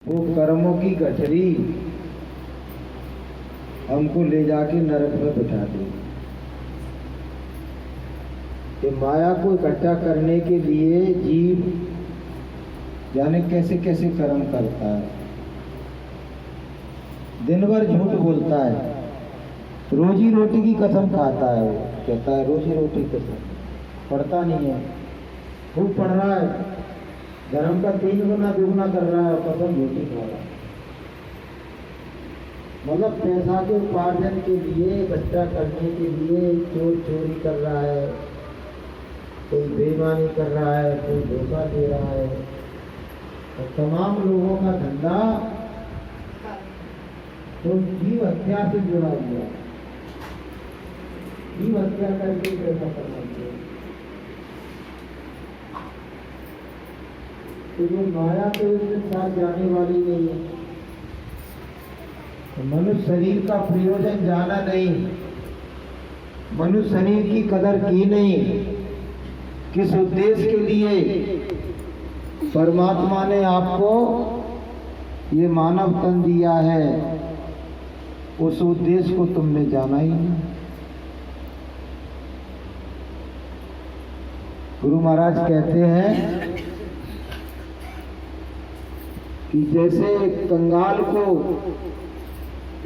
वो कर्मों की गठरी हमको ले जाके नरक में बिठा दी। ये माया को इकट्ठा करने के लिए जीव जाने कैसे कैसे कर्म करता है। दिन भर झूठ बोलता है, रोजी रोटी की कसम खाता है। वो कहता है रोजी रोटी कसम, पढ़ता नहीं है, खूब पढ़ रहा है, धर्म का 3 गुना 2 गुना कर रहा है और कसम झूठी खा रहा है। मतलब पैसा के उपार्जन के लिए, इकट्ठा करने के लिए चोरी कर रहा है, कोई बेईमानी कर रहा है, कोई धोखा दे रहा है। और तमाम लोगों का धंधा तो जीव हत्या से जुड़ा हुआ है। जीव हत्या करके पैसा करना चाहिए। तो जो माया तो इसके साथ जाने वाली नहीं है। तो मनुष्य शरीर का प्रयोजन जाना नहीं, मनुष्य शरीर की कदर की नहीं। किस उद्देश्य के लिए परमात्मा ने आपको ये मानव तन दिया है, उस उद्देश्य को तुमने जाना ही नहीं। गुरु महाराज कहते हैं कि जैसे कंगाल को,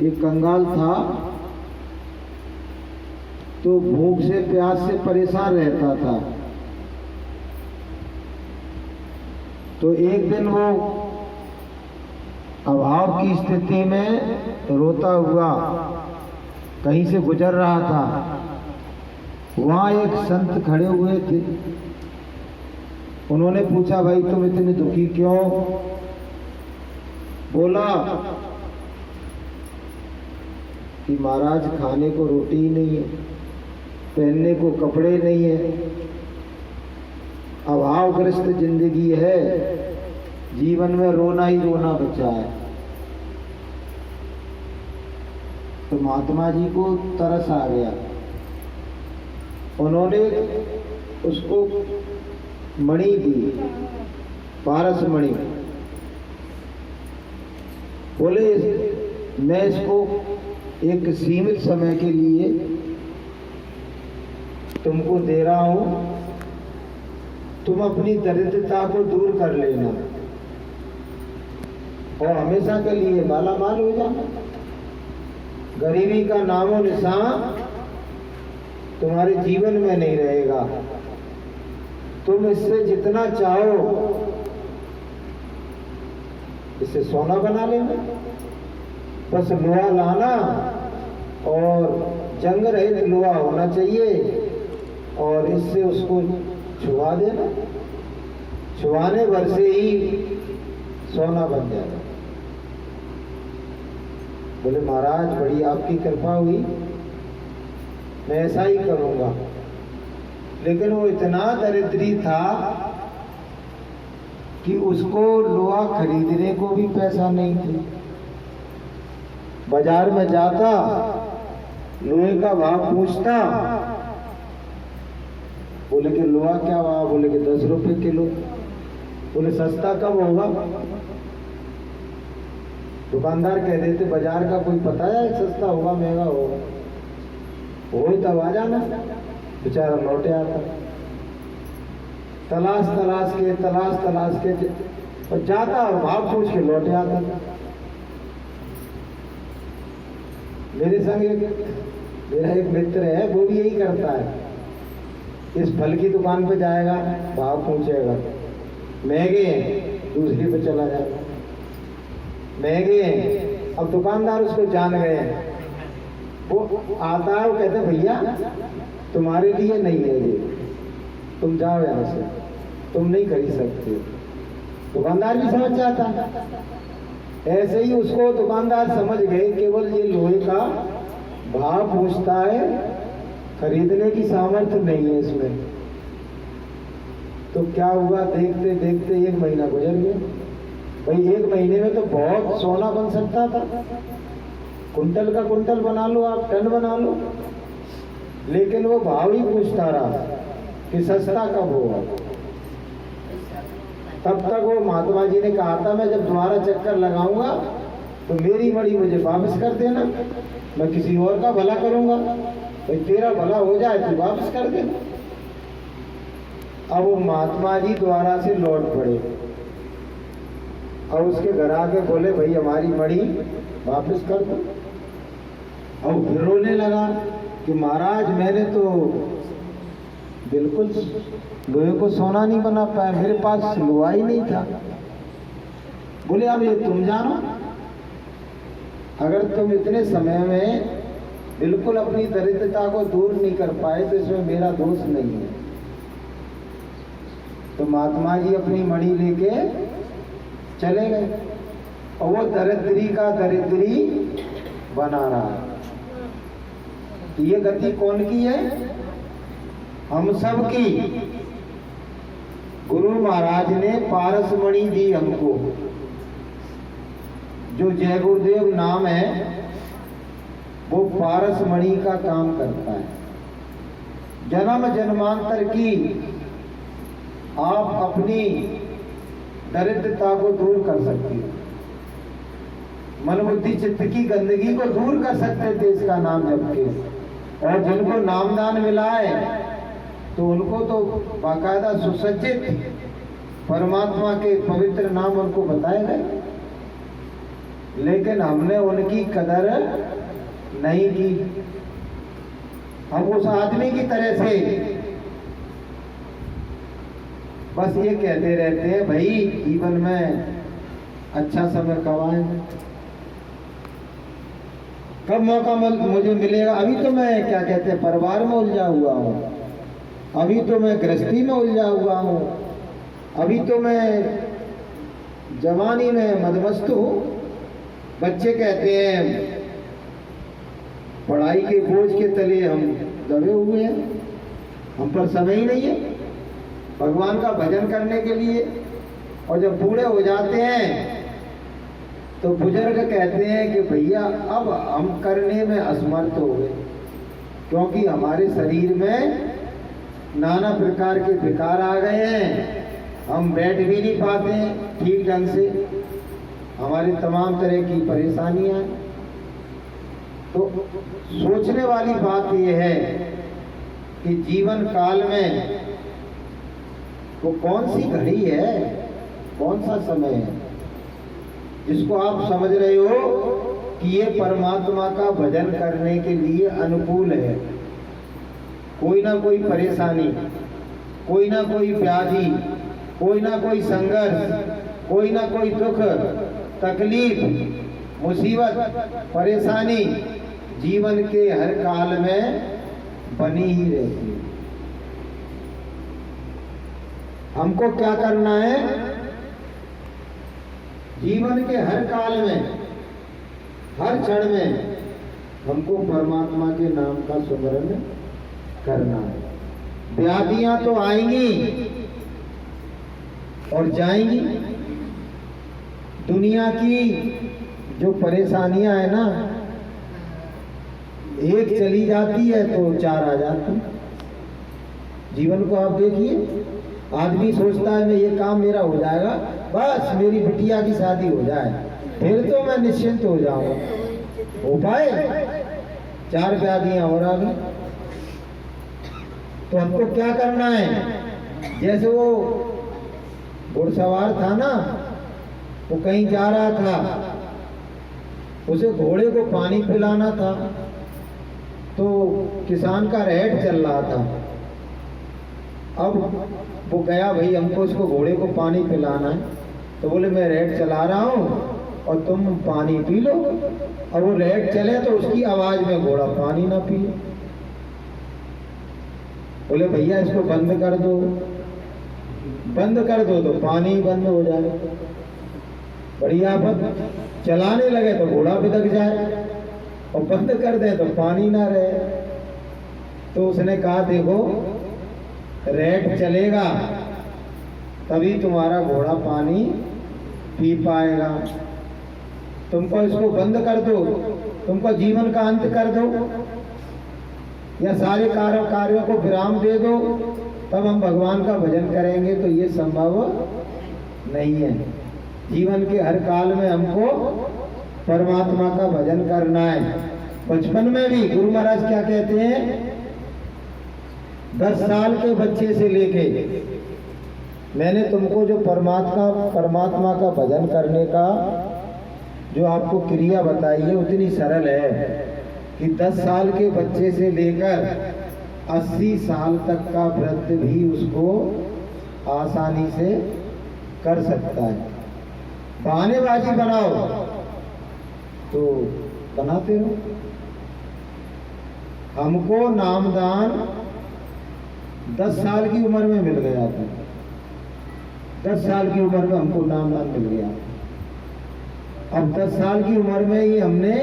एक कंगाल था तो भूख से प्यास से परेशान रहता था। तो एक दिन वो अभाव की स्थिति में रोता हुआ कहीं से गुजर रहा था। वहां एक संत खड़े हुए थे। उन्होंने पूछा, भाई तुम इतने दुखी क्यों? बोला कि महाराज खाने को रोटी ही नहीं है, पहनने को कपड़े नहीं है, अभावग्रस्त जिंदगी है, जीवन में रोना ही रोना बचा है। तो महात्मा जी को तरस आ गया। उन्होंने उसको मणि दी, पारस मणि। बोले मैं इसको एक सीमित समय के लिए तुमको दे रहा हूं, तुम अपनी दरिद्रता को दूर कर लेना और हमेशा के लिए माला माल हो जाना। गरीबी का नामो निशान तुम्हारे जीवन में नहीं रहेगा। तुम इससे जितना चाहो इससे सोना बना लेना, बस लोहा लाना और जंग रहित लोहा होना चाहिए और इससे उसको छुआ देना, छुआने भर से ही सोना बन जाएगा। बोले महाराज बड़ी आपकी कृपा हुई, मैं ऐसा ही करूंगा। लेकिन वो इतना दरिद्री था कि उसको लोहा खरीदने को भी पैसा नहीं था। बाजार में जाता, लोहे का भाव पूछता, बोले कि लोहा क्या भाव? बोले कि 10 रुपए किलो। बोले सस्ता कब होगा? दुकानदार कह देते बाजार का कोई पता है सस्ता होगा महंगा होगा? वही तब आ जाना। बेचारा लौटे आता, तलाश तलाश के और जाता और भाव पूछ के लौटे आता। मेरे संग मेरा एक मित्र है, वो भी यही करता है। इस फल की दुकान पे जाएगा, भाव पूछेगा, महंगे हैं, दूसरी पे चला जाएगा, महंगे हैं। अब दुकानदार उसको जान गए हैं, वो आता है, वो कहते हैं भैया तुम्हारे लिए नहीं है ये, तुम जाओ यहाँ से, तुम नहीं खरीद सकते। दुकानदार भी समझ जाता है। ऐसे ही उसको दुकानदार समझ गए, केवल ये लोहे का भाव पूछता है, खरीदने की सामर्थ्य नहीं है इसमें। तो क्या हुआ, देखते देखते 1 महीना गुजर गया। भाई 1 महीने में तो बहुत सोना बन सकता था, कुंटल का कुंटल बना लो आप, टन बना लो। लेकिन वो भाव ही पूछता रहा कि सस्ता कब होगा। तब तक वो महात्मा जी ने कहा था मैं जब दोबारा चक्कर लगाऊंगा तो मेरी मणि मुझे वापस कर देना, मैं किसी और का भला करूंगा, तो तेरा भला हो जाए तो वापस कर देना। अब वो महात्मा जी द्वारा से लौट पड़े और उसके घर आके बोले भाई हमारी मणि वापस कर दो। और फिर रोने लगा कि महाराज मैंने तो बिल्कुल लोहे को सोना नहीं बना पाया, मेरे पास लोहा ही नहीं था। बोले अब ये तुम जानो, अगर तुम इतने समय में बिल्कुल अपनी दरिद्रता को दूर नहीं कर पाए तो इसमें मेरा दोष नहीं है। तो महात्मा जी अपनी मणि लेके चले गए और वो दरिद्री का दरिद्री बना रहा है। ये गति कौन की है? हम सब की। गुरु महाराज ने पारस मणि दी हमको, जो जय गुरुदेव नाम है वो पारस मणि का काम करता है। जन्म जन्मांतर की आप अपनी दरिद्रता को दूर कर सकती हो, मन बुद्धि चित्त की गंदगी को दूर कर सकते थे इसका नाम जप के। और जिनको नामदान मिला है तो उनको तो बाकायदा सुसज्जित परमात्मा के पवित्र नाम उनको बताए गए, लेकिन हमने उनकी कदर नहीं की। हम उस आदमी की तरह से बस ये कहते रहते हैं भाई जीवन में अच्छा समय कब आएगा, कब मौका मुझे मिलेगा। अभी तो मैं क्या कहते हैं परिवार में उलझा हुआ हूँ, अभी तो मैं गृहस्थी में उलझा हुआ हूँ, अभी तो मैं जवानी में मदमस्त हूँ। बच्चे कहते हैं पढ़ाई के बोझ के तले हम दबे हुए हैं, हम पर समय ही नहीं है भगवान का भजन करने के लिए। और जब बूढ़े हो जाते हैं तो बुजुर्ग कहते हैं कि भैया अब हम करने में असमर्थ हो गए, क्योंकि हमारे शरीर में नाना प्रकार के विकार आ गए हैं, हम बैठ भी नहीं पाते ठीक ढंग से, हमारी तमाम तरह की परेशानियां। तो सोचने वाली बात यह है कि जीवन काल में वो कौन सी घड़ी है, कौन सा समय है जिसको आप समझ रहे हो कि ये परमात्मा का भजन करने के लिए अनुकूल है। कोई ना कोई परेशानी, कोई ना कोई व्याधि, कोई ना कोई संघर्ष, कोई ना कोई दुख तकलीफ मुसीबत परेशानी जीवन के हर काल में बनी ही रहती है। हमको क्या करना है? जीवन के हर काल में, हर क्षण में हमको परमात्मा के नाम का सुमरन करना है। व्याधियां तो आएंगी और जाएंगी, दुनिया की जो परेशानियां है ना, एक चली जाती है तो चार आ जाती। जीवन को आप देखिए, आदमी सोचता है मैं ये काम मेरा हो जाएगा, बस मेरी बिटिया की शादी हो जाए फिर तो मैं निश्चिंत हो जाऊंगा। हो पाए? चार व्याधियां और आ गई। तो हमको क्या करना है? जैसे वो घुड़सवार था ना, वो कहीं जा रहा था, उसे घोड़े को पानी पिलाना था, तो किसान का रेट चल रहा था। अब वो गया, भाई हमको उसको घोड़े को पानी पिलाना है, तो बोले मैं रेट चला रहा हूँ और तुम पानी पी लो। और वो रेट चले तो उसकी आवाज में घोड़ा पानी ना पिए। बोले भैया इसको बंद कर दो, बंद कर दो तो पानी बंद हो जाए। बढ़िया आफत, चलाने लगे तो घोड़ा बिदक जाए, और बंद कर दे तो पानी ना रहे। तो उसने कहा देखो रेट चलेगा तभी तुम्हारा घोड़ा पानी पी पाएगा, तुमको इसको बंद कर दो, तुमको जीवन का अंत कर दो, या सारे कार्यों को विराम दे दो, तब हम भगवान का भजन करेंगे। तो ये संभव नहीं है। जीवन के हर काल में हमको परमात्मा का भजन करना है। बचपन में भी गुरु महाराज क्या कहते हैं, 10 साल के बच्चे से लेके मैंने तुमको जो परमात्मा का भजन करने का जो आपको क्रिया बताई है उतनी सरल है कि 10 साल के बच्चे से लेकर 80 साल तक का वृद्ध भी उसको आसानी से कर सकता है। बहानेबाजी बनाओ तो बनाते रहो। हमको नामदान 10 साल की उम्र में मिल गया था। 10 साल की उम्र में हमको नामदान मिल गया। अब 10 साल की उम्र में ही हमने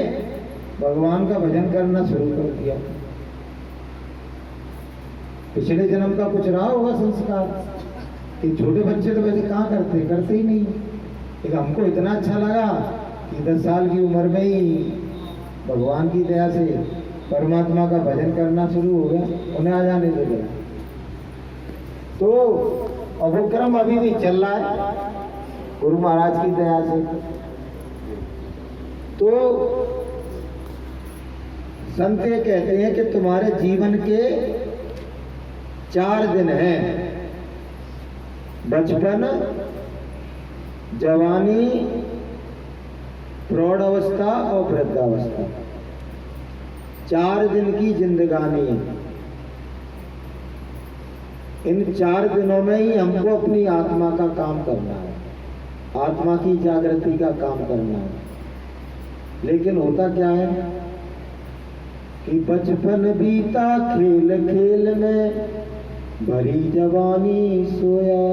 भगवान का भजन करना शुरू कर दिया। पिछले जन्म का कुछ रहा होगा संस्कार कि छोटे बच्चे तो वैसे कहाँ करते ही नहीं। लेकिन हमको इतना अच्छा लगा कि 10 साल की उम्र में ही भगवान की दया से परमात्मा का भजन करना शुरू हो गया, उन्हें आ जाने दे दिया। तो अब वो क्रम अभी भी चल रहा है गुरु महाराज की दया से। तो संत ये कहते हैं कि तुम्हारे जीवन के 4 दिन हैं, बचपन, जवानी, प्रौढ़ अवस्था और वृद्धावस्था। 4 दिन की जिंदगानी है। इन 4 दिनों में ही हमको अपनी आत्मा का काम करना है, आत्मा की जागृति का काम करना है। लेकिन होता क्या है कि बचपन बीता खेल खेल में, भरी जवानी सोया।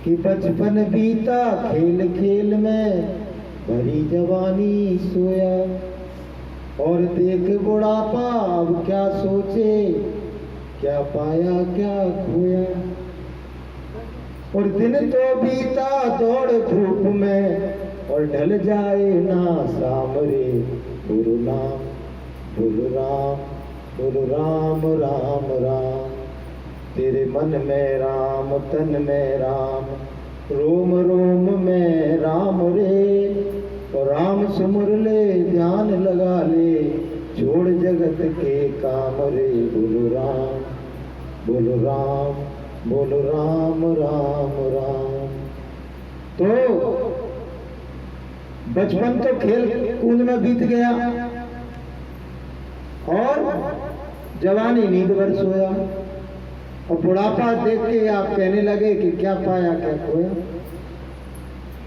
कि बचपन बीता खेल खेल में, भरी जवानी सोया। और देख बुढ़ापा अब क्या सोचे, क्या पाया क्या खोया। और दिन तो बीता दौड़ धूप में, और ढल जाए ना सामरे। गुरु नाम गुरु राम, गुरु राम राम राम। तेरे मन में राम, तन में राम, रोम रोम में राम रे। और राम सुमुर ले, ध्यान लगा ले, छोड़ जगत के काम रे। बोलो राम, बोलो राम, बोलो राम राम राम। तो बचपन तो खेल कूद में बीत गया, और जवानी नींद भर सोया। और बुढ़ापा देख के आप कहने लगे कि क्या पाया क्या खोया।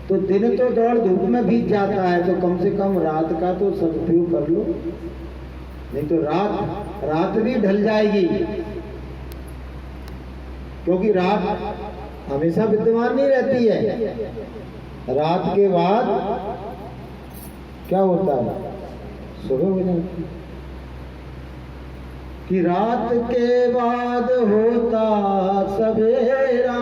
तो दिन तो दौड़ धूप में बीत जाता है, तो कम से कम रात का तो सदुपयोग कर लो, नहीं तो रात भी ढल जाएगी। क्योंकि रात हमेशा विद्यमान नहीं रहती है। रात के बाद क्या होता है, सुबह हो जाती है। कि रात के बाद होता सवेरा,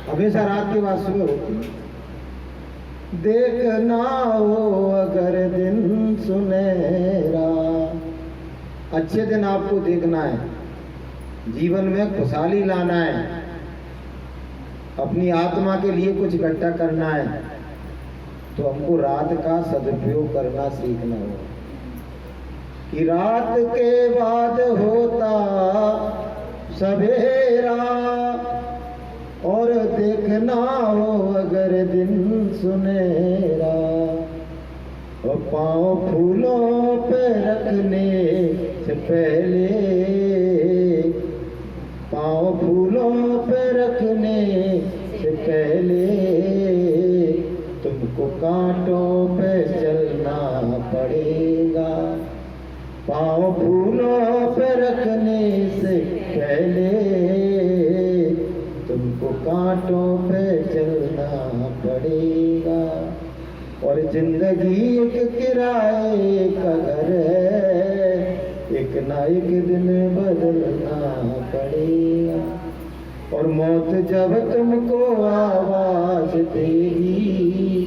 हमेशा रात के बाद सुबह होती है। देखना हो अगर दिन सुनहरा, अच्छे दिन आपको देखना है, जीवन में खुशहाली लाना है, अपनी आत्मा के लिए कुछ इकट्ठा करना है, तो हमको रात का सदुपयोग करना सीखना होगा। कि रात के बाद होता सवेरा, और देखना हो अगर दिन सुनहरा। और पाँव फूलों पे रखने से पहले, पाँव फूलों पे रखने से पहले, तुमको कांटों पे चलना पड़ेगा। पाँव फूलों पे रखने से पहले, तुमको कांटों पे चलना पड़ेगा। और जिंदगी एक किराए का घर है, एक ना एक दिन बदलना पड़ेगा। और मौत जब तुमको आवाज देगी,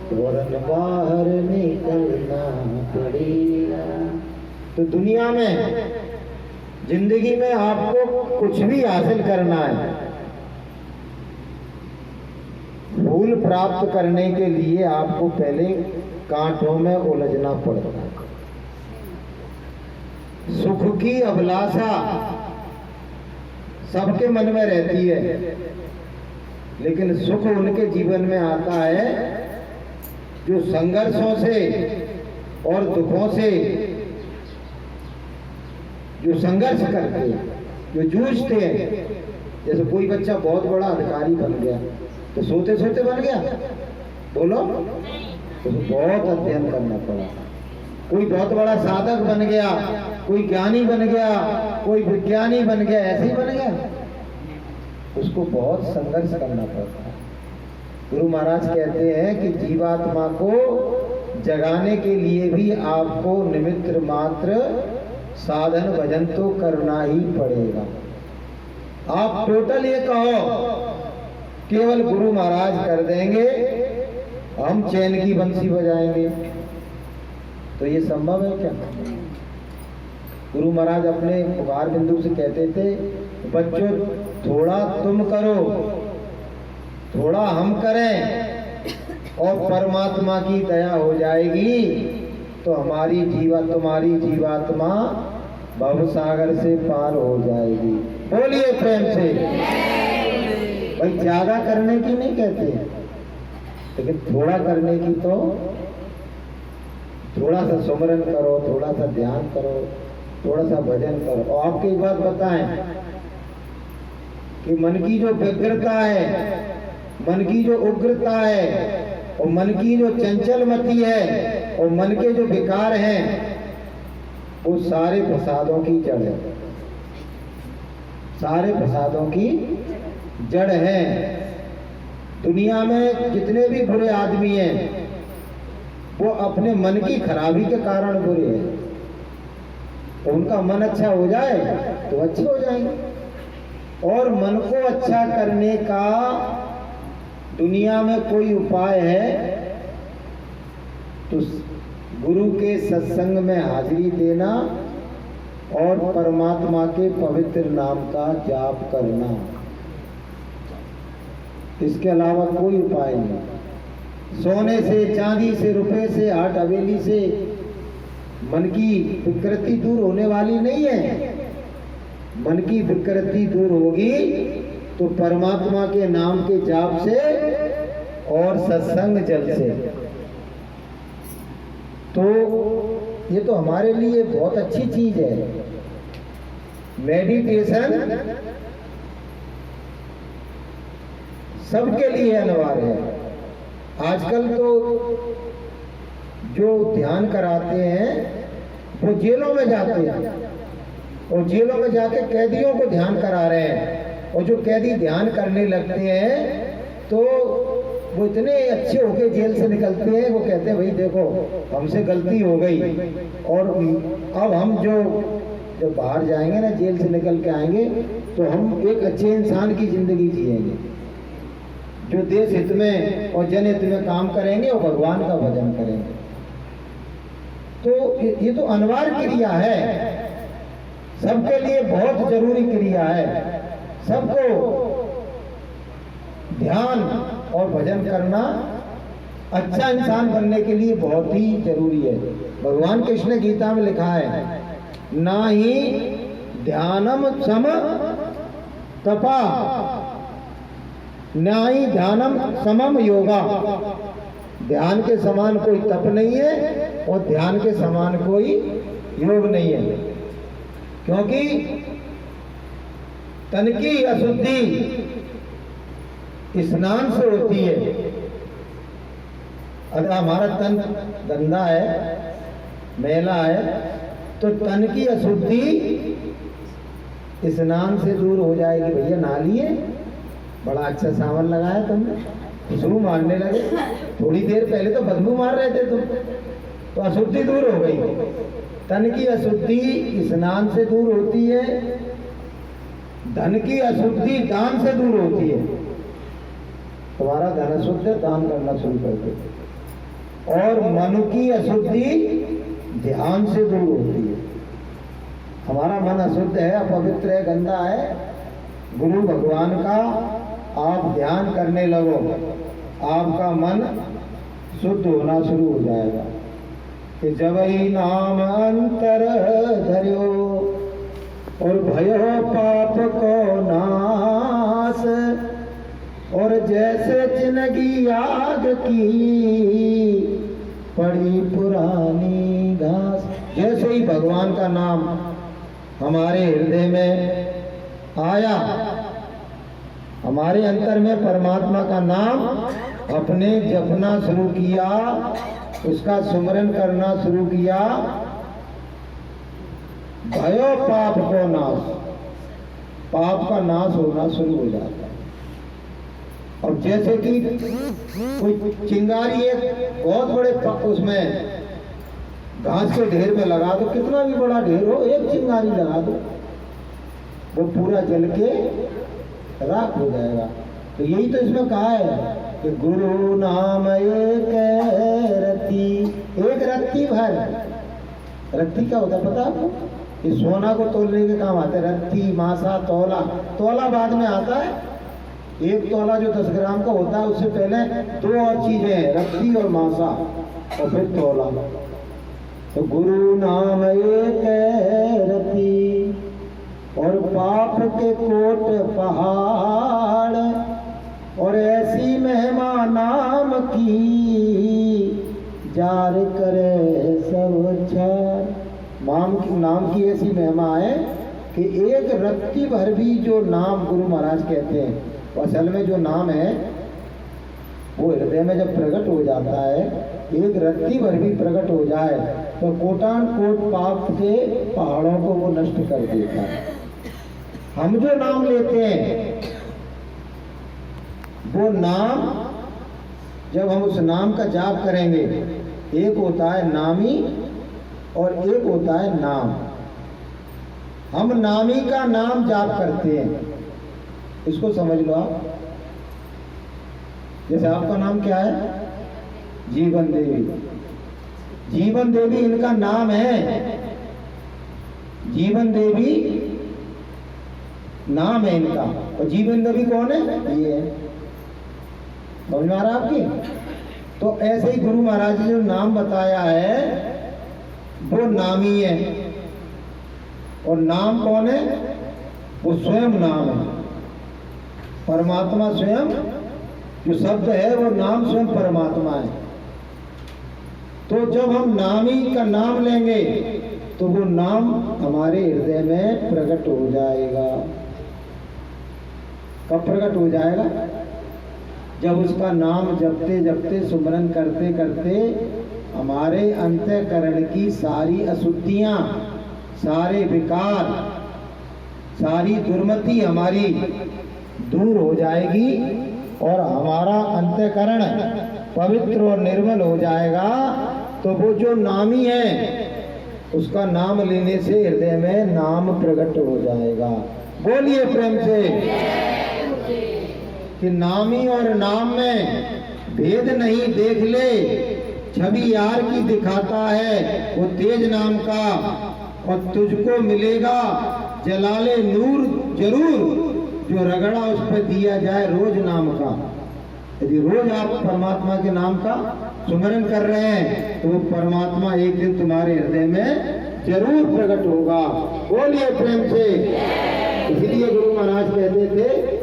फौरन बाहर निकलना पड़ेगा। तो दुनिया में, जिंदगी में आपको कुछ भी हासिल करना है, फूल प्राप्त करने के लिए आपको पहले कांटों में उलझना पड़ता है। सुख की अभिलाषा सबके मन में रहती है, लेकिन सुख उनके जीवन में आता है जो संघर्षों से और दुखों से, जो संघर्ष करते हैं, जो जूझते हैं। जैसे कोई बच्चा बहुत बड़ा अधिकारी बन गया तो सोते सोते बन गया, बोलो, तो बहुत अध्ययन करना पड़ा। कोई बहुत बड़ा साधक बन गया, कोई ज्ञानी बन गया, कोई विज्ञानी बन गया, ऐसे ही बन गया, उसको बहुत संघर्ष करना पड़ता है। गुरु महाराज कहते हैं कि जीवात्मा को जगाने के लिए भी आपको निमित्त मात्र साधन भजन तो करना ही पड़ेगा। आप टोटल ये कहो केवल गुरु महाराज कर देंगे, हम चैन की बंसी बजाएंगे, तो ये संभव है क्या? गुरु महाराज अपने पुकार बिंदु से कहते थे, बच्चों थोड़ा तुम करो, थोड़ा हम करें, और परमात्मा की दया हो जाएगी तो तुम्हारी जीवात्मा भवसागर से पार हो जाएगी। बोलिए प्रेम से। भाई ज्यादा करने की नहीं कहते, लेकिन थोड़ा करने की, तो थोड़ा सा सुमरन करो, थोड़ा सा ध्यान करो, थोड़ा सा भजन करो। और आपको एक बात बताएं कि मन की जो व्यग्रता है, मन की जो उग्रता है, और मन की जो चंचलमती है, और मन के जो विकार हैं, वो सारे प्रसादों की जड़ है, सारे प्रसादों की जड़ है। दुनिया में जितने भी बुरे आदमी हैं वो अपने मन की खराबी के कारण बुरे हैं। तो उनका मन अच्छा हो जाए तो अच्छे हो जाएंगे। और मन को अच्छा करने का दुनिया में कोई उपाय है तो गुरु के सत्संग में हाजिरी देना और परमात्मा के पवित्र नाम का जाप करना, इसके अलावा कोई उपाय नहीं। सोने से, चांदी से, रुपए से, हाट हवेली से मन की विकृति दूर होने वाली नहीं है। मन की विकृति दूर होगी तो परमात्मा के नाम के जाप से और सत्संग जल से। तो ये तो हमारे लिए बहुत अच्छी चीज है। मेडिटेशन सबके लिए अनिवार्य है। आजकल तो जो ध्यान कराते हैं वो जेलों में जाते हैं और जेलों में जाके कैदियों को ध्यान करा रहे हैं, और जो कैदी ध्यान करने लगते हैं तो वो इतने अच्छे होके जेल से निकलते हैं, वो कहते हैं भाई देखो हमसे गलती हो गई और अब हम जब बाहर जाएंगे ना, जेल से निकल के आएंगे तो हम एक अच्छे इंसान की जिंदगी जिएंगे, जो देश हित में और जनहित में काम करेंगे और भगवान का भजन करेंगे। तो ये तो अनिवार्य क्रिया है, सबके लिए बहुत जरूरी क्रिया है। सबको ध्यान और भजन करना अच्छा इंसान बनने के लिए बहुत ही जरूरी है। भगवान कृष्ण ने गीता में लिखा है, ना ही ध्यानम सम तपा, ना ही ध्यानम समम योगा। ध्यान के समान कोई तप नहीं है और ध्यान के समान कोई योग नहीं है, क्योंकि तन की अशुद्धि स्नान से होती है। अगर हमारा तन गंदा है, मैला है, तो तन की अशुद्धि स्नान से दूर हो जाएगी। भैया नहा लिए, बड़ा अच्छा सावन लगाया तुमने, खुशबू मारने लगे, थोड़ी देर पहले तो बदबू मार रहे थे तुम, तो अशुद्धि दूर हो गई। तन की अशुद्धि स्नान से दूर होती है, धन की अशुद्धि दान से दूर होती है। तुम्हारा धन अशुद्ध है, दान करना शुरू कर दो। और मन की अशुद्धि ध्यान से दूर होती है। हमारा मन अशुद्ध है, अपवित्र है, गंदा है, गुरु भगवान का आप ध्यान करने लगो, आपका मन शुद्ध होना शुरू हो जाएगा। कि जब ही नाम अंतर धर्यो और भयो पाप को नाश, और जैसे जिंदगी आग की पड़ी पुरानी घास। जैसे ही भगवान का नाम हमारे हृदय में आया, हमारे अंतर में परमात्मा का नाम अपने जपना शुरू किया, उसका सुमरन करना शुरू किया, भयो पाप को नाश, पाप का नाश होना शुरू हो जाता है। और जैसे कि कोई चिंगारी एक बहुत बड़े उसमें घास के ढेर में लगा दो, कितना भी बड़ा ढेर हो, एक चिंगारी लगा दो, वो पूरा जल के राख हो जाएगा। तो यही तो इसमें कहा है कि गुरु नाम एक रत्ती, एक रत्ती भर। रत्ती क्या होता है पता आपको? ये सोना को तोलने के काम आता है। रत्ती, मासा, तौला। तौला बाद में आता है। एक तौला जो 10 ग्राम का होता है, उससे पहले 2 और चीजें हैं, रत्ती और मासा, और फिर तौला। तो गुरु नाम एक रत्ती और पाप के कोट पहाड़, और ऐसी महिमा नाम की जार करे सब छाड़। नाम की ऐसी महिमा है कि एक रत्ती भर भी जो नाम गुरु महाराज कहते हैं, असल में जो नाम है वो हृदय में जब प्रकट हो जाता है, एक रत्ती भर भी प्रकट हो जाए तो कोटान कोट पाप के पहाड़ों को वो नष्ट कर देता है। हम जो नाम लेते हैं वो नाम, जब हम उस नाम का जाप करेंगे, एक होता है नामी और एक होता है नाम। हम नामी का नाम जाप करते हैं, इसको समझ लो आप। जैसे आपका नाम क्या है? जीवन देवी। जीवन देवी इनका नाम है। जीवन देवी नाम है इनका, और जीवन देवी कौन है? ये है। समझ में आ रहा आपकी? तो ऐसे ही गुरु महाराज ने जो नाम बताया है वो नामी है, और नाम कौन है? वो स्वयं नाम है, परमात्मा स्वयं। जो शब्द है वो नाम स्वयं परमात्मा है। तो जब हम नामी का नाम लेंगे तो वो नाम हमारे हृदय में प्रकट हो जाएगा। कब प्रकट हो जाएगा? जब उसका नाम जपते जपते, सुमरन करते करते हमारे अंतःकरण की सारी अशुद्धियां, सारे विकार, सारी दुर्मति हमारी दूर हो जाएगी और हमारा अंतःकरण पवित्र और निर्मल हो जाएगा। तो वो जो नामी है उसका नाम लेने से हृदय में नाम प्रकट हो जाएगा। बोलिए प्रेम से कि नामी और नाम में भेद नहीं, देख ले छवि यार की दिखाता है वो तेज नाम का, और तुझको मिलेगा जलाले नूर जरूर जो रगड़ा उस पर दिया जाए रोज नाम का। यदि रोज आप परमात्मा के नाम का सुमरन कर रहे हैं तो वो परमात्मा एक दिन तुम्हारे हृदय में जरूर प्रकट होगा। बोलिए प्रेम से। इसलिए गुरु महाराज कहते थे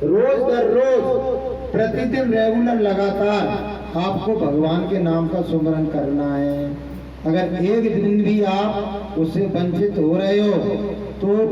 रोज दर रोज, प्रतिदिन, रेगुलर, लगातार आपको भगवान के नाम का सुमरन करना है। अगर एक दिन भी आप उससे वंचित हो रहे हो तो